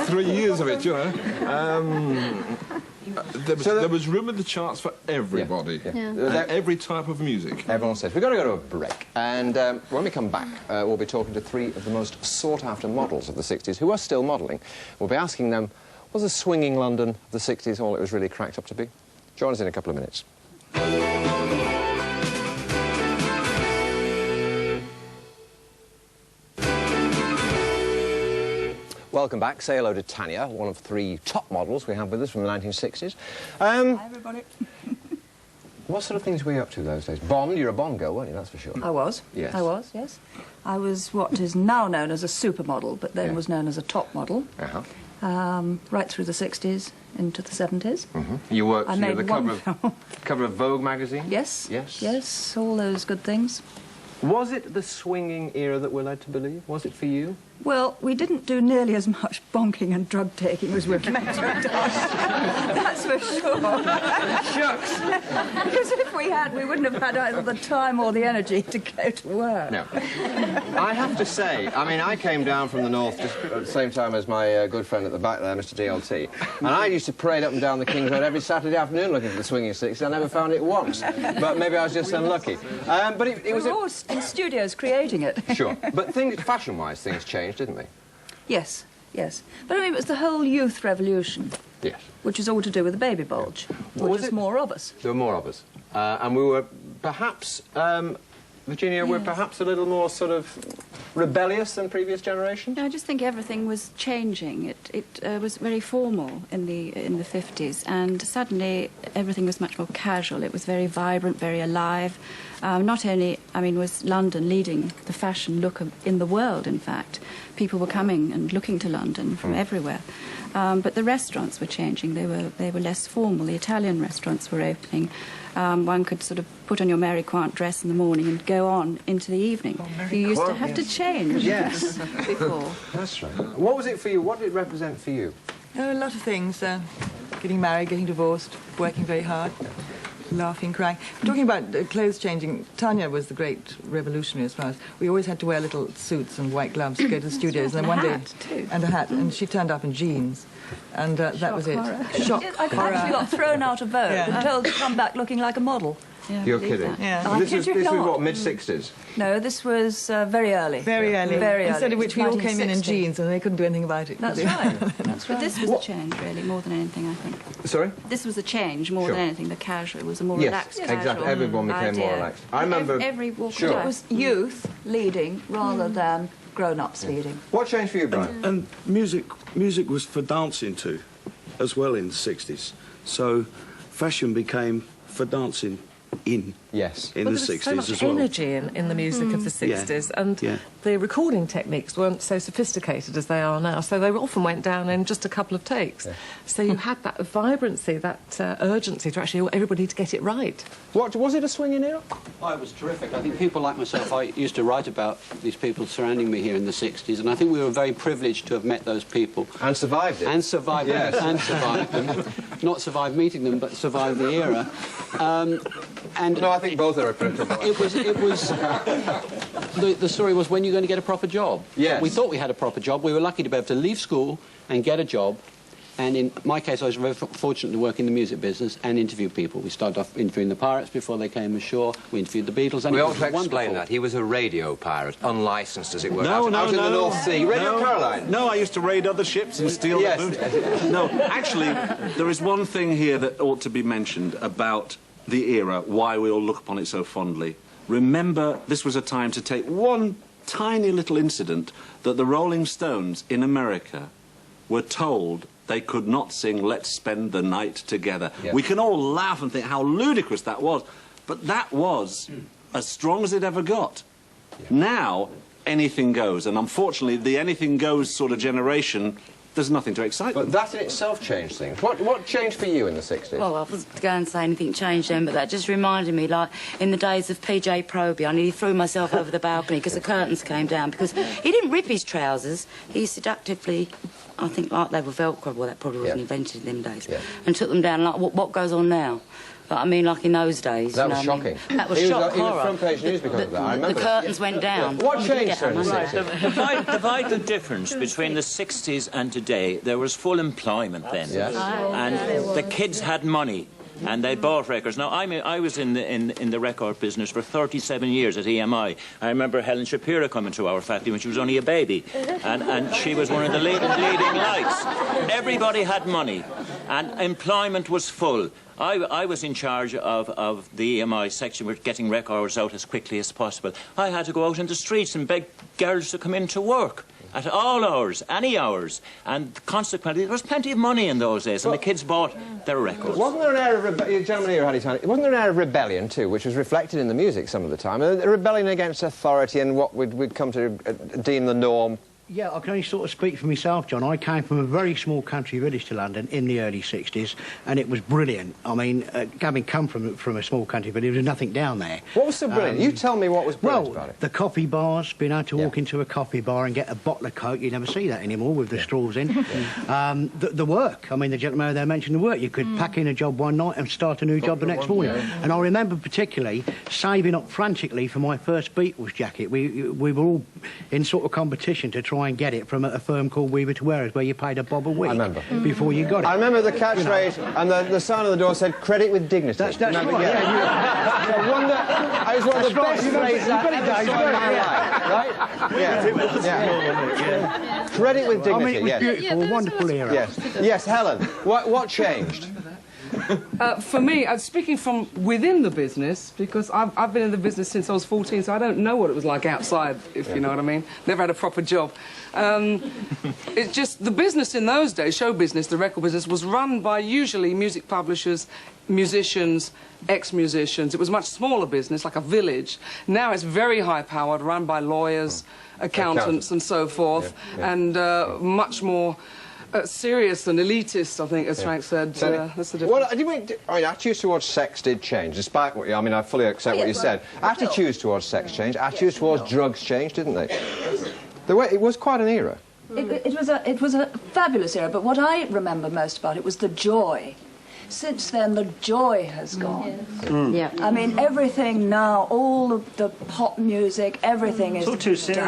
3 years of it, you know. There was room in the charts for everybody. Every type of music. Everyone says, we've got to go to a break. And when we come back, we'll be talking to 3 of the most sought-after models of the 60s who are still modelling. We'll be asking them, was the swinging London of the 60s all it was really cracked up to be? Join us in a couple of minutes. Welcome back. Say hello to Tanya, one of 3 top models we have with us from the 1960s. Hi, everybody. What sort of things were you up to those days? Bombed? You're a bomb girl, weren't you? That's for sure. I was. Yes. I was, yes. I was what is now known as a supermodel, but then was known as a top model. Right through the 60s into the 70s. You worked for the cover of Vogue magazine? Yes. Yes. Yes, all those good things. Was it the swinging era that we're led to believe? Was it for you? Well, we didn't do nearly as much bonking and drug-taking as we're meant to have done. That's for sure. Shucks! Because if we had, we wouldn't have had either the time or the energy to go to work. No. I have to say, I mean, I came down from the north just at the same time as my good friend at the back there, Mr. DLT, and I used to parade up and down the King's Road every Saturday afternoon looking for the swinging 60s. I never found it once, but maybe I was just unlucky. But it was... We were all in studios creating it. Sure. But things, fashion-wise, things changed, didn't they? Yes, yes. But I mean, it was the whole youth revolution. Yes. Which is all to do with the baby bulge. Which was more of us. There were more of us. And we were perhaps, Virginia, we're perhaps a little more sort of rebellious than previous generations? I just think everything was changing. It was very formal in the 50s, and suddenly everything was much more casual. It was very vibrant, very alive. Not only, I mean, was London leading the fashion look in the world, in fact. People were coming and looking to London from everywhere. But the restaurants were changing. They were less formal. The Italian restaurants were opening. One could sort of put on your Mary Quant dress in the morning and go on into the evening. You used to have to change before. That's right. What was it for you? What did it represent for you? Oh, a lot of things. Getting married, getting divorced, working very hard, laughing, crying. Talking about clothes changing, Tanya was the great revolutionary as far as... We always had to wear little suits and white gloves to go to the studios. And then one day... And a hat. And she turned up in jeans. And that was it. Shock horror. I actually got thrown out of Vogue and told to come back looking like a model. Yeah, You're kidding? Yeah. This was what, mid-60s? No, this was very early. Very early. Very early. Instead of which we all came in jeans and they couldn't do anything about it. That's right. That's right. But this was a change, really, more than anything, I think. Sorry? This was a change more than anything. The casual, it was a more relaxed casual. Exactly. Everyone became more relaxed. I remember... Every walk of It life. was youth leading rather than grown-ups leading. What changed for you, Brian? And music was for dancing to, as well in the 60s. So fashion became for dancing in the 60s there was so much as well. energy in the music of the 60s, and the recording techniques weren't so sophisticated as they are now, so they often went down in just a couple of takes. So you had that vibrancy, that urgency to actually everybody to get it right. What was it, a swinging era? Oh, it was terrific. I think people like myself, I used to write about these people surrounding me here in the 60s, and I think we were very privileged to have met those people. And survived it. And survived them. And survived them. Not survived meeting them, but survived the era. And no, I think both are applicable. It was the story was, when you're going to get a proper job. Yes. We thought we had a proper job. We were lucky to be able to leave school and get a job. And in my case, I was very fortunate to work in the music business and interview people. We started off interviewing the Pirates before they came ashore. We interviewed the Beatles. And we ought to explain that. He was a radio pirate, unlicensed as it were. Out in the North Sea. Radio Caroline. No, I used to raid other ships and steal their booty. No, actually, there is one thing here that ought to be mentioned about the era, why we all look upon it so fondly. Remember, this was a time to take one tiny little incident that the Rolling Stones in America were told they could not sing Let's Spend the Night Together. Yes. We can all laugh and think how ludicrous that was, but that was as strong as it ever got. Yeah. Now, anything goes, and unfortunately, the anything goes sort of generation, there's nothing to excite them. But that in itself changed things. What changed for you in the 60s? Well, I wasn't going to say anything changed then, but that just reminded me, like, in the days of P.J. Proby, I nearly threw myself over the balcony because the curtains came down, because he didn't rip his trousers, he seductively, I think, like they were Velcro, well, that probably wasn't invented in them days, and took them down like, what goes on now? But I mean, like in those days. That was shocking. That was he shock was horror. front page news because of that. I remember the curtains went down. What changed, sir, in the 60s? The vital difference between the 60s and today, there was full employment then. Yes. And the kids had money. And they bought records. Now, I was in the record business for 37 years at EMI. I remember Helen Shapiro coming to our factory when she was only a baby, and she was one of the leading lights. Everybody had money, and employment was full. I was in charge of the EMI section. We're getting records out as quickly as possible. I had to go out in the streets and beg girls to come in to work. At all hours, any hours, and consequently there was plenty of money in those days, and the kids bought their records. Wasn't there an air of wasn't there an air of rebellion too, which was reflected in the music some of the time? A rebellion against authority and what we'd come to deem the norm. Yeah, I can only sort of speak for myself, John. I came from a very small country village to London in the early 60s, and it was brilliant. I mean, having come from a small country village, there was nothing down there. What was so brilliant? You tell me what was brilliant about it. The coffee bars, being able to walk into a coffee bar and get a bottle of Coke, you never see that anymore with the straws in. The work, I mean, the gentleman there mentioned the work. You could pack in a job one night and start a new job the next morning. And I remember particularly saving up frantically for my first Beatles jacket. We were all in sort of competition to try and get it from a firm called Weaver to Wearers, where you paid $1 a week. I remember. Before you got it. I remember the catchphrase, and the sign on the door said, "Credit with dignity." That's right. I was one of the best phrases I've ever saw in my life, right? Yeah. Credit with dignity, I mean, it was beautiful, a wonderful era. Yes, Helen, what changed? For me, speaking from within the business, because I've been in the business since I was 14, so I don't know what it was like outside, if you know what I mean. Never had a proper job. It's just the business in those days, show business, the record business, was run by usually music publishers, musicians, ex-musicians. It was a much smaller business, like a village. Now it's very high-powered, run by lawyers, accountants and so forth, and much more... serious and elitist, I think, as Frank said. That's the difference. Well, attitudes towards sex did change, despite what I fully accept what you said. Attitudes towards sex changed. Attitudes towards drugs changed, didn't they? It was quite an era. It was a fabulous era, but what I remember most about it was the joy. Since then, the joy has gone. Yeah. I mean, everything now, all of the pop music, everything is all too serious.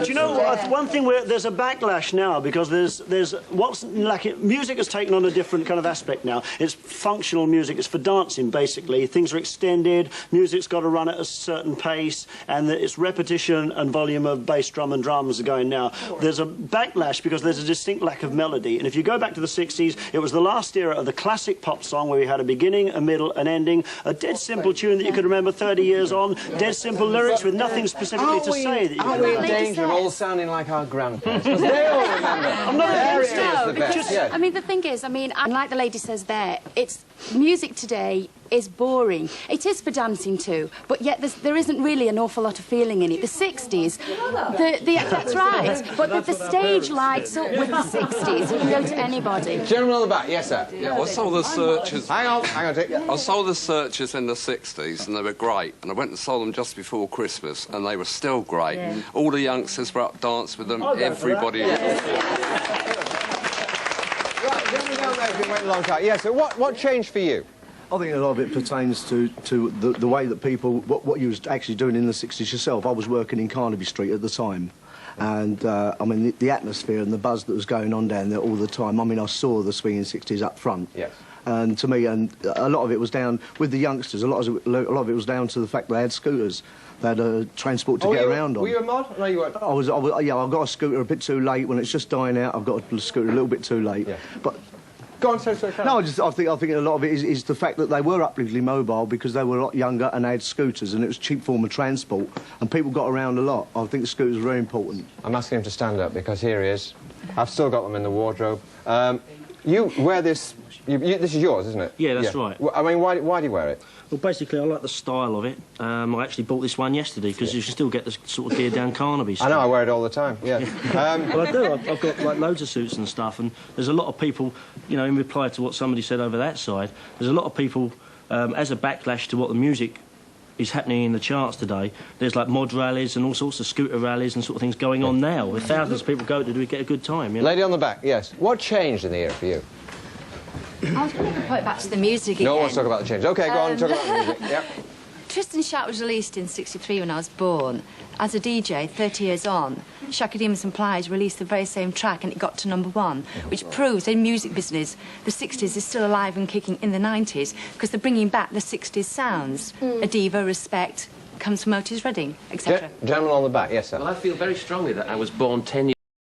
Do you know what? One thing there's a backlash now because there's what's lacking. Music has taken on a different kind of aspect now. It's functional music. It's for dancing basically. Things are extended. Music's got to run at a certain pace, and it's repetition and volume of bass, drum, and drums are going now. There's a backlash because there's a distinct lack of melody. And if you go back to the 60s, it was the last era of the classic pop song where we had a beginning, a middle, an ending, a dead simple tune that you could remember 30 years on, dead simple lyrics with nothing specifically to say. That you are we in danger of all sounding like our grandparents? Because they all remember. I'm not against it. I mean, the thing is, like the lady says there, it's music today is boring. It is for dancing too, but yet there isn't really an awful lot of feeling in it. The 60s, that's right, but the stage lights up with the 60s. You can go to anybody. Gentleman on the back, yes, sir. Yeah, I saw the Searchers. Hang on, Dick. I saw the Searchers in the 60s, and they were great. And I went and saw them just before Christmas, and they were still great. Yeah. All the youngsters were up dance with them. Everybody. Right, gentleman down there has been waiting a long time. Yeah, so what changed for you? I think a lot of it pertains to the way that people, what you was actually doing in the 60s yourself. I was working in Carnaby Street at the time, and the atmosphere and the buzz that was going on down there all the time. I saw the swinging 60s up front. Yes. And to me, and a lot of it was down with the youngsters. A lot of it was down to the fact they had scooters. They had transport to get around on. Were you a mod? No, you weren't. Yeah, I got a scooter a bit too late. When it's just dying out, I've got a scooter a little bit too late. Yeah. But go on, sorry. No, I think a lot of it is the fact that they were upliftingly mobile because they were a lot younger and they had scooters and it was a cheap form of transport and people got around a lot. I think the scooters were very important. I'm asking him to stand up because here he is. I've still got them in the wardrobe. You wear this... this is yours, isn't it? Yeah, that's right. I mean, why do you wear it? Well, basically, I like the style of it. I actually bought this one yesterday because you can still get this sort of gear down Carnaby Street. I know, I wear it all the time, yeah. Well, I do. I've got, like, loads of suits and stuff, and there's a lot of people, you know, in reply to what somebody said over that side, there's a lot of people, as a backlash to what the music is happening in the charts today, there's like mod rallies and all sorts of scooter rallies and sort of things going on now, where thousands of people go to get a good time, you know? Lady on the back, yes. What changed in the era for you? I was going to point back to the music again. No one's talking about the change. OK, go on, talk about the music. Yep. Twist and Shout was released in '63 when I was born. As a DJ, 30 years on, Shaka Demus and Plies released the very same track and it got to #1, which proves in music business the 60s is still alive and kicking in the 90s because they're bringing back the 60s sounds. A diva, respect, comes from Otis Redding, etc. Gentleman on the back, yes, sir. Well, I feel very strongly that I was born 10 years